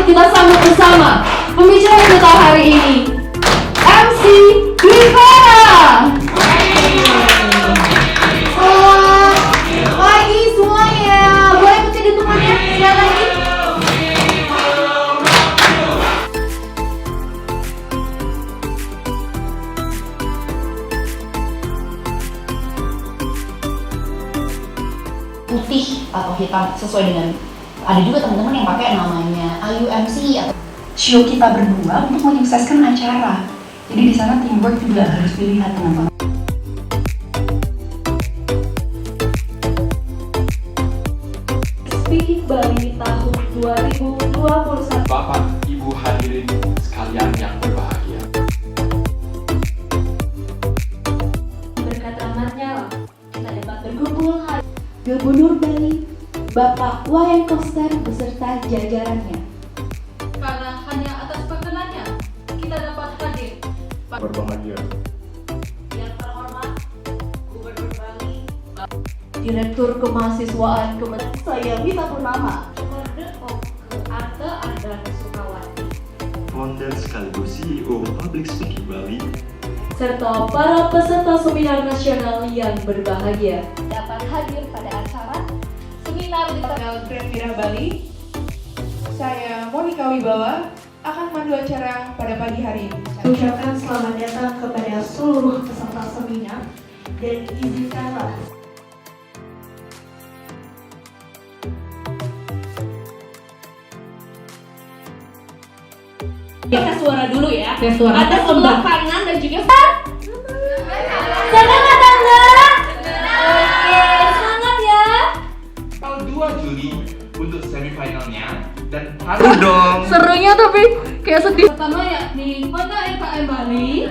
kita sambut bersama pembicara kita hari ini, MC Dwi Vera. Pagi semuanya, boleh pencet hitungannya sekali lagi. Putih atau hitam sesuai dengan, ada juga teman-teman yang pakai namanya IUMC atau show kita berdua untuk menyukseskan acara. Jadi di sana teamwork juga harus dilihat teman-teman. Speaking Bali tahun 2021. Bapak, Ibu hadirin sekalian yang berbahagia. Berkat rahmatnya lah, kita dapat berkumpul hari Gubernur Bali, Bapak Wayan Koster beserta jajarannya. Karena hanya atas perkenannya, kita dapat hadir. Berbahagia. Yang terhormat, Gubernur Bali, Direktur Kemahasiswaan Kementerian saya Mita Purnama, Kode Arte Ardan Sukawati, Founder sekaligus CEO Public Speaking Bali, serta para peserta seminar nasional yang berbahagia dapat hadir pada acara seminar di tanggal Grand Mirah Bali. Saya Monika Wibawa akan memandu acara pada pagi hari ini. Ucapkan selamat datang kepada seluruh peserta seminar dan izinkanlah Kita suara dulu ya. suara. Ada sebelah kanan dan juga Senang nggak tangga? Oke, semangat ya. Tanggal 2 Juli untuk semifinalnya dan Serunya tapi kayak sedih. Pertama yakni Honda MKM Bali.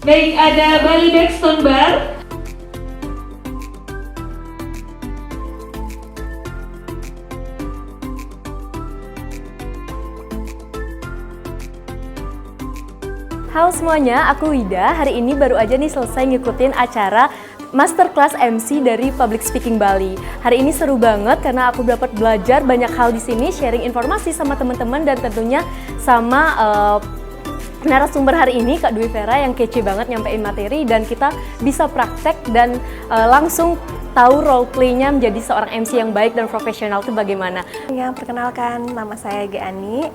Baik, ada Bali Backstone Bar. Halo semuanya, aku Wida. Hari ini baru aja nih selesai ngikutin acara Masterclass MC dari Public Speaking Bali. Hari ini seru banget karena aku dapat belajar banyak hal di sini, sharing informasi sama teman-teman dan tentunya sama narasumber hari ini Kak Dwi Vera yang kece banget nyampein materi dan kita bisa praktek dan langsung tahu role play-nya menjadi seorang MC yang baik dan profesional itu bagaimana. Yang perkenalkan, nama saya Ani.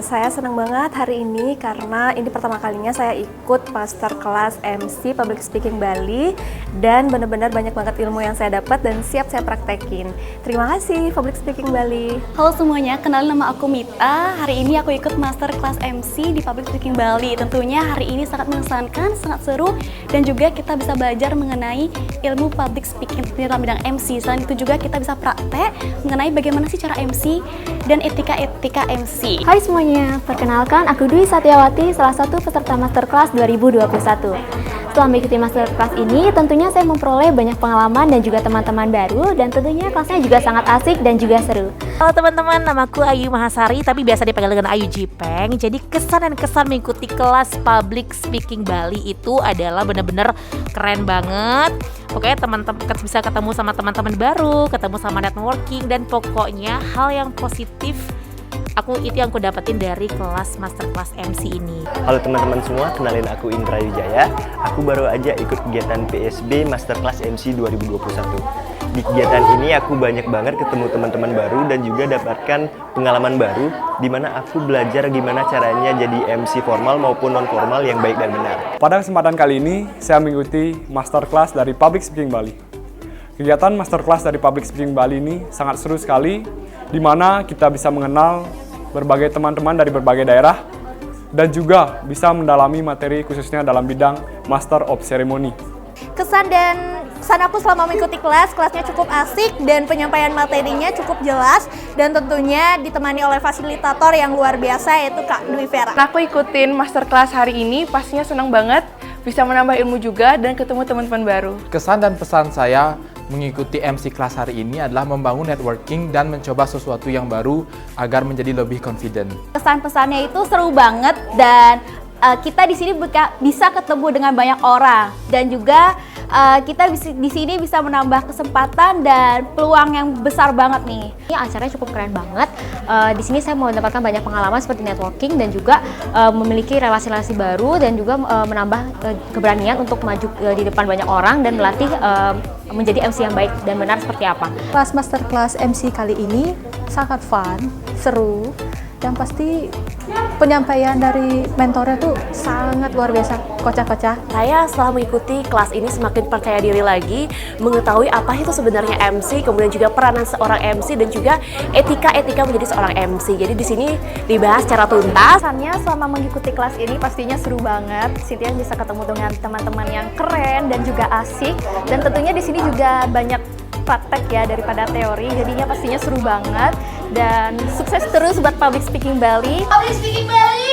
Saya senang banget hari ini karena ini pertama kalinya saya ikut Masterclass MC Public Speaking Bali dan benar-benar banyak banget ilmu yang saya dapat dan siap saya praktekin. Terima kasih Public Speaking Bali. Halo semuanya, kenalin nama aku Mita. Hari ini aku ikut Masterclass MC di Public Speaking Bali. Tentunya hari ini sangat mengesankan, sangat seru dan juga kita bisa belajar mengenai ilmu public speaking dalam bidang MC. Selain itu juga kita bisa praktek mengenai bagaimana sih cara MC dan etika-etika MC. Hai semuanya, perkenalkan aku Dwi Satyawati, salah satu peserta Masterclass 2021. Setelah mengikuti Masterclass ini, tentunya saya memperoleh banyak pengalaman dan juga teman-teman baru dan tentunya kelasnya juga sangat asik dan juga seru. Halo teman-teman, namaku Ayu Mahasari tapi biasa dipanggil dengan Ayu Jipeng. Jadi kesan dan kesan mengikuti kelas Public Speaking Bali itu adalah benar-benar keren banget. Pokoknya teman-teman bisa ketemu sama teman-teman baru, ketemu sama networking dan pokoknya hal yang positif itu yang aku dapetin dari kelas Masterclass MC ini. Halo teman-teman semua, kenalin aku Indra Wijaya. Aku baru aja ikut kegiatan PSB Masterclass MC 2021. Di kegiatan ini aku banyak banget ketemu teman-teman baru dan juga dapatkan pengalaman baru di mana aku belajar gimana caranya jadi MC formal maupun non formal yang baik dan benar. Pada kesempatan kali ini, saya mengikuti Masterclass dari Public Speaking Bali. Kegiatan Masterclass dari Public Speaking Bali ini sangat seru sekali, di mana kita bisa mengenal berbagai teman-teman dari berbagai daerah dan juga bisa mendalami materi khususnya dalam bidang Master of Ceremony. Kesan aku selama mengikuti kelasnya cukup asik dan penyampaian materinya cukup jelas dan tentunya ditemani oleh fasilitator yang luar biasa yaitu Kak Dwi Vera. Aku ikutin Masterclass hari ini, pastinya senang banget, bisa menambah ilmu juga dan ketemu teman-teman baru. Kesan dan pesan saya mengikuti MC kelas hari ini adalah membangun networking dan mencoba sesuatu yang baru agar menjadi lebih confident. Kesan-pesannya itu seru banget dan kita di sini bisa ketemu dengan banyak orang dan juga kita di sini bisa menambah kesempatan dan peluang yang besar banget nih. Ini acaranya cukup keren banget. Di sini saya mau mendapatkan banyak pengalaman seperti networking dan juga memiliki relasi-relasi baru dan juga menambah keberanian untuk maju di depan banyak orang dan melatih menjadi MC yang baik dan benar seperti apa. Kelas Masterclass MC kali ini sangat fun, seru, dan pasti penyampaian dari mentornya tuh sangat luar biasa, kocak-kocak. Saya setelah mengikuti kelas ini semakin percaya diri lagi, mengetahui apa itu sebenarnya MC, kemudian juga peranan seorang MC dan juga etika-etika menjadi seorang MC. Jadi di sini dibahas secara tuntas. Kesannya selama mengikuti kelas ini pastinya seru banget. Cynthia bisa ketemu dengan teman-teman yang keren dan juga asik. Dan tentunya di sini juga banyak praktek ya daripada teori, jadinya pastinya seru banget. Dan sukses terus buat Public Speaking Bali. Public Speaking Bali!